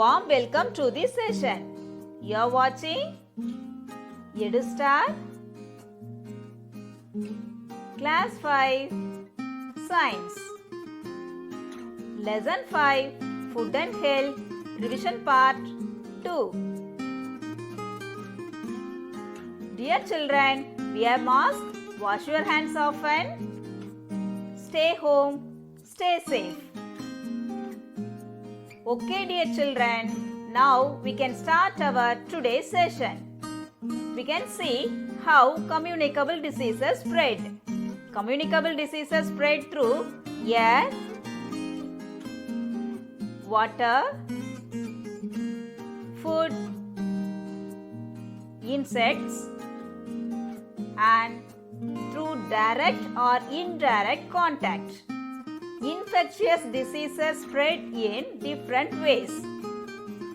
Warm welcome to this session. You are watching EduStar Class 5 Science Lesson 5 Food and Health Revision Part 2. Dear children, wear mask, wash your hands often, stay home, stay safe. Okay dear children, now we can start our today's session. We can see how communicable diseases spread. Communicable diseases spread through air, water, food, insects, and through direct or indirect contact. Infectious diseases spread in different ways.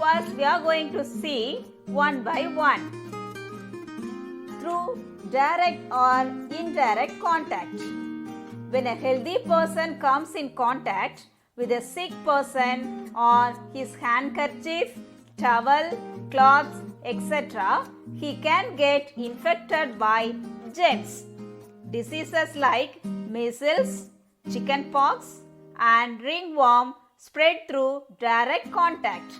First, we are going to see one by one. Through direct or indirect contact. When a healthy person comes in contact with a sick person or his handkerchief, towel, cloths, etc., he can get infected by germs. Diseases like measles, chickenpox and ringworm spread through direct contact.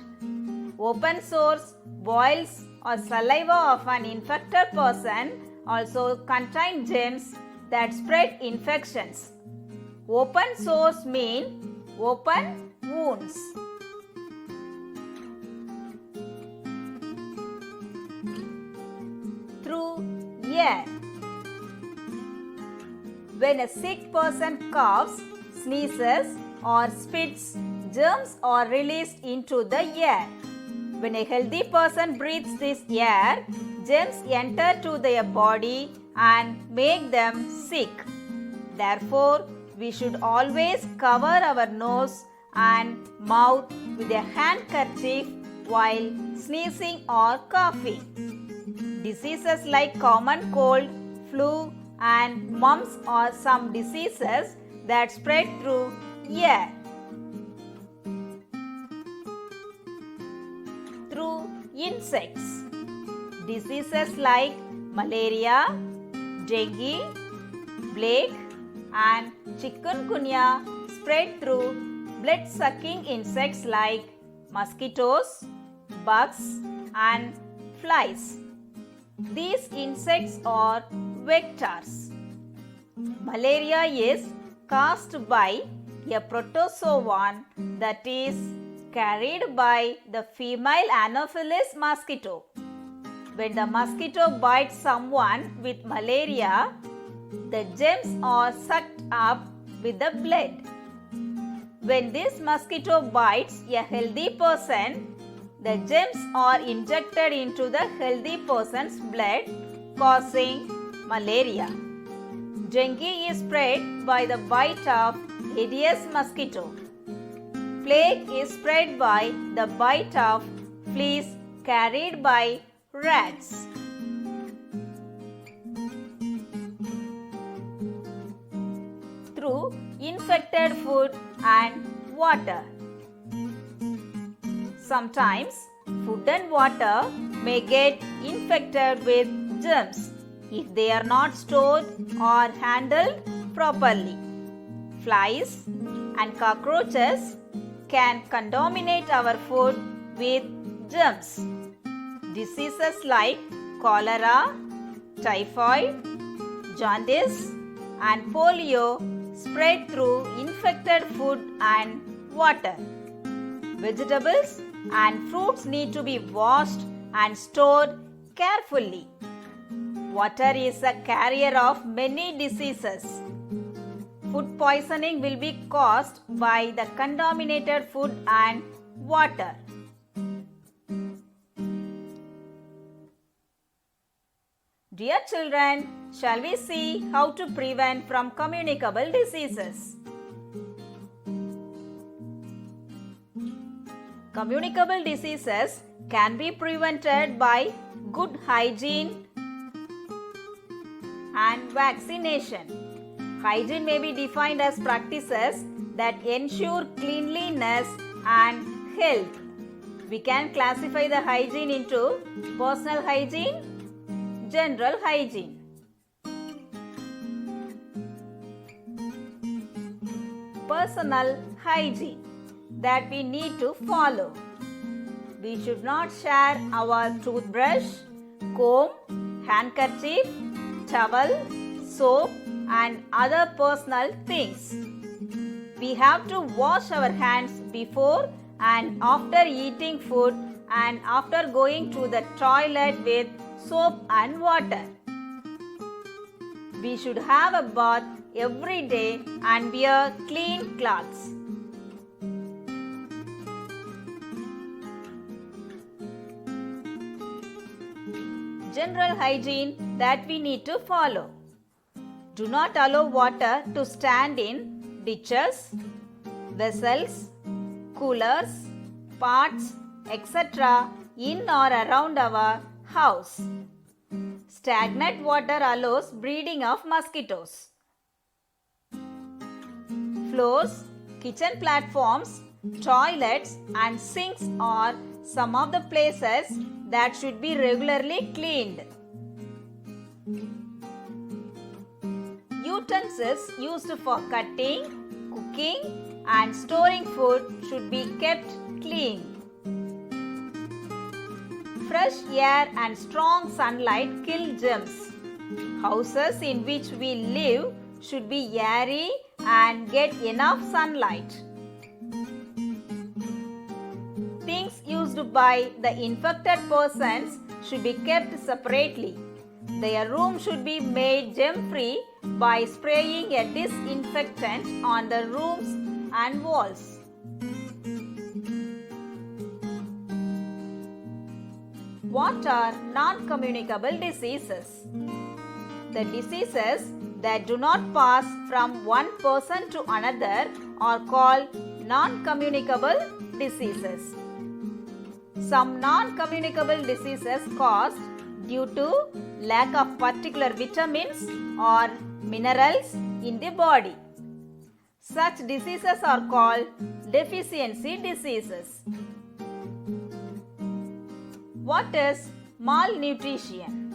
Open sores, boils or saliva of an infected person also contain germs that spread infections. Open sores mean open wounds. Through air. When a sick person coughs, sneezes or spits, germs are released into the air. When a healthy person breathes this air, germs enter to their body and make them sick. Therefore, we should always cover our nose and mouth with a handkerchief while sneezing or coughing. Diseases like common cold, flu, and mumps are some diseases that spread through air. Through insects. Diseases like malaria, dengue, plague, and chikungunya spread through blood-sucking insects like mosquitoes, bugs, and flies. These insects are vectors. Malaria is caused by a protozoan that is carried by the female Anopheles mosquito. When the mosquito bites someone with malaria, the germs are sucked up with the blood. When this mosquito bites a healthy person, the germs are injected into the healthy person's blood, causing malaria. Dengue is spread by the bite of Aedes mosquito. Plague is spread by the bite of fleas carried by rats. Through infected food and water. Sometimes food and water may get infected with germs if they are not stored or handled properly. Flies and cockroaches can contaminate our food with germs. Diseases like cholera, typhoid, jaundice, and polio spread through infected food and water. Vegetables and fruits need to be washed and stored carefully. Water is a carrier of many diseases. Food poisoning will be caused by the contaminated food and water. Dear children, shall we see how to prevent from communicable diseases? Communicable diseases can be prevented by good hygiene and vaccination. Hygiene may be defined as practices that ensure cleanliness and health. We can classify the hygiene into personal hygiene, general hygiene. Personal hygiene that we need to follow. We should not share our toothbrush, comb, handkerchief, towel, soap and other personal things. We have to wash our hands before and after eating food and after going to the toilet with soap and water. We should have a bath every day and wear clean clothes. General hygiene that we need to follow. Do not allow water to stand in ditches, vessels, coolers, pots, etc. in or around our house. Stagnant water allows breeding of mosquitoes. Floors, kitchen platforms, toilets and sinks are some of the places that should be regularly cleaned. Utensils used for cutting, cooking and storing food should be kept clean. Fresh air and strong sunlight kill germs. Houses in which we live should be airy and get enough sunlight. Things used by the infected persons should be kept separately. Their room should be made germ-free by spraying a disinfectant on the rooms and walls. What are non-communicable diseases? The diseases that do not pass from one person to another are called non-communicable diseases. Some non-communicable diseases caused due to lack of particular vitamins or minerals in the body. Such diseases are called deficiency diseases. What is malnutrition?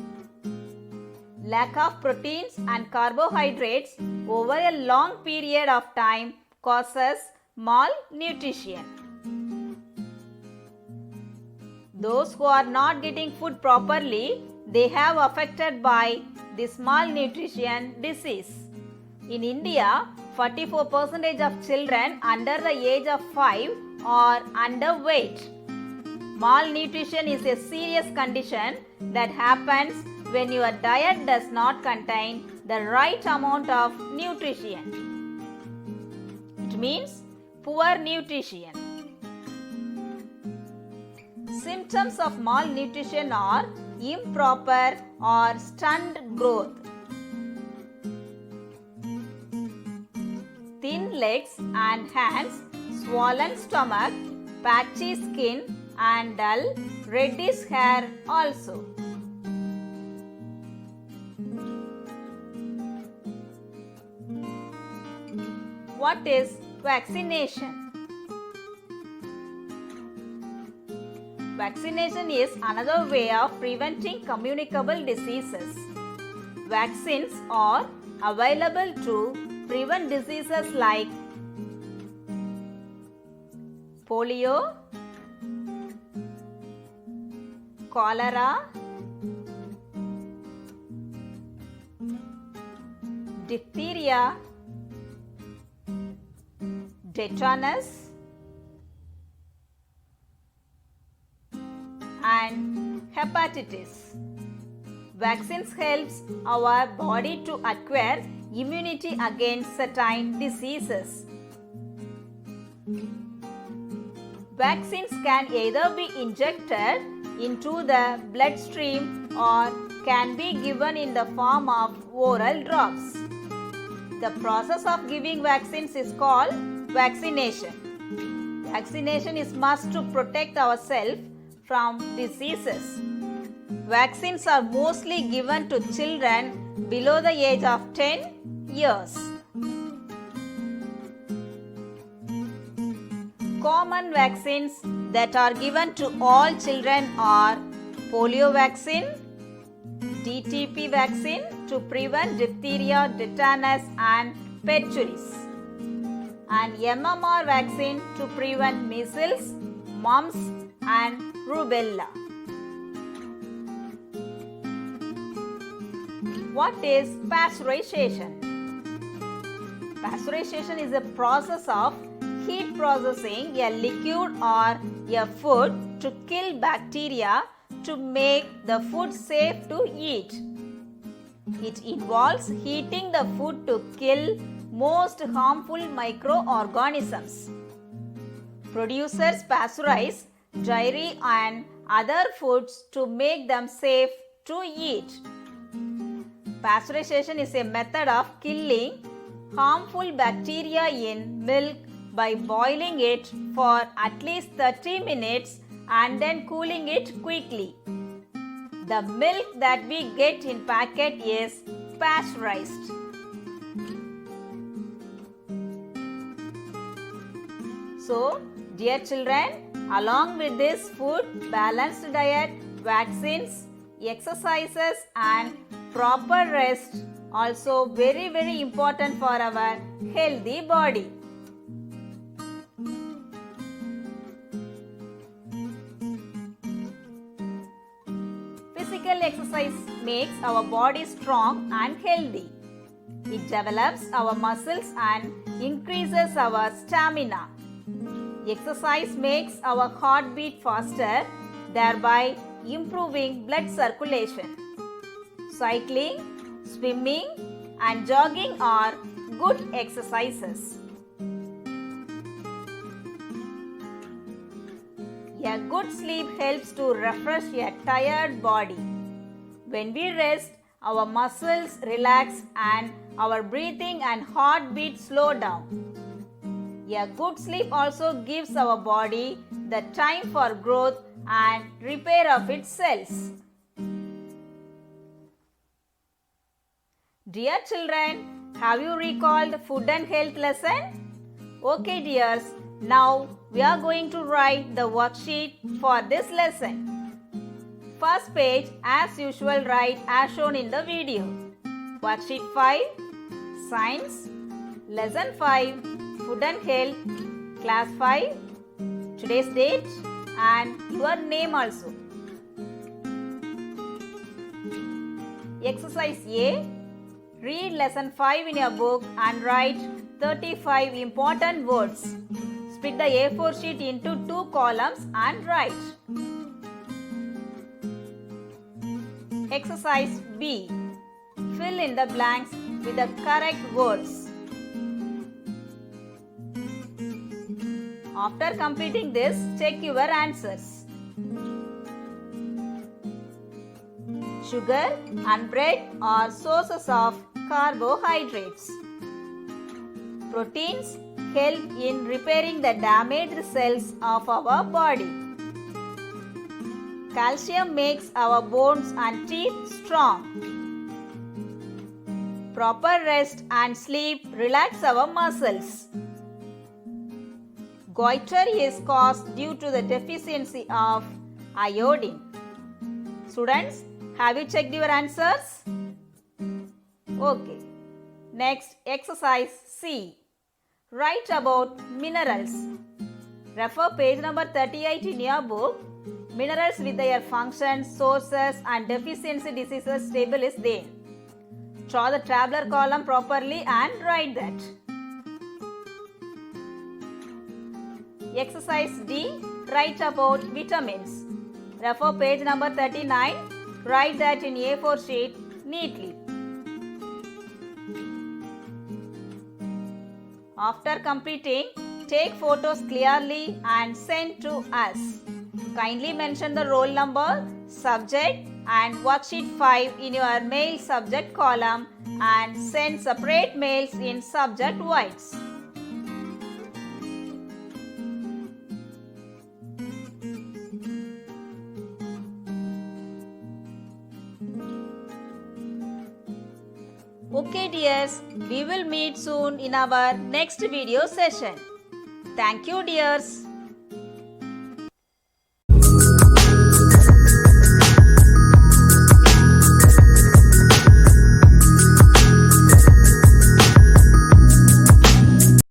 Lack of proteins and carbohydrates over a long period of time causes malnutrition. Those who are not getting food properly, they have affected by this malnutrition disease. In India, 44% of children under the age of 5 are underweight. Malnutrition is a serious condition that happens when your diet does not contain the right amount of nutrition. It means poor nutrition. Symptoms of malnutrition are improper or stunted growth, thin legs and hands, swollen stomach, patchy skin and dull reddish hair also. What is vaccination? Vaccination is another way of preventing communicable diseases. Vaccines are available to prevent diseases like polio, cholera, diphtheria, tetanus, and hepatitis. Vaccines helps our body to acquire immunity against certain diseases. Vaccines can either be injected into the bloodstream or can be given in the form of oral drops. The process of giving vaccines is called vaccination. Vaccination is must to protect ourselves from diseases. Vaccines are mostly given to children below the age of 10 years. Common vaccines that are given to all children are polio vaccine, DTP vaccine to prevent diphtheria, tetanus and pertussis, and MMR vaccine to prevent measles, mumps and rubella. What is pasteurization? Pasteurization is a process of heat processing a liquid or a food to kill bacteria to make the food safe to eat. It involves heating the food to kill most harmful microorganisms. Producers pasteurize dairy and other foods to make them safe to eat. Pasteurization is a method of killing harmful bacteria in milk by boiling it for at least 30 minutes and then cooling it quickly. The milk that we get in packet is pasteurized. So, dear children, along with this food, balanced diet, vaccines, exercises and proper rest also very important for our healthy body. Physical exercise makes our body strong and healthy. It develops our muscles and increases our stamina. Exercise makes our heart beat faster, thereby improving blood circulation. Cycling, swimming and jogging are good exercises. A good sleep helps to refresh a tired body. When we rest, our muscles relax and our breathing and heartbeat slow down. A good sleep also gives our body the time for growth and repair of its cells. Dear children, have you recalled food and health lesson? Okay dears, now we are going to write the worksheet for this lesson. First page as usual write as shown in the video. Worksheet 5, Science, Lesson 5, Food and Health, Class 5, today's date and your name also. Exercise A. Read lesson 5 in your book and write 35 important words. Split the A4 sheet into 2 columns and write. Exercise B. Fill in the blanks with the correct words. After completing this, check your answers. Sugar and bread are sources of carbohydrates. Proteins help in repairing the damaged cells of our body. Calcium makes our bones and teeth strong. Proper rest and sleep relax our muscles. Goiter is caused due to the deficiency of iodine. Students, have you checked your answers? Okay. Next, exercise C. Write about minerals. Refer page number 38 in your book. Minerals with their functions, sources and deficiency diseases table is there. Draw the tabular column properly and write that. Exercise D. Write about vitamins. Refer page number 39. Write that in A4 sheet neatly. After completing, take photos clearly and send to us. Kindly mention the roll number, subject and worksheet 5 in your mail subject column and send separate mails in subject whites. Okay dears, we will meet soon in our next video session. Thank you dears.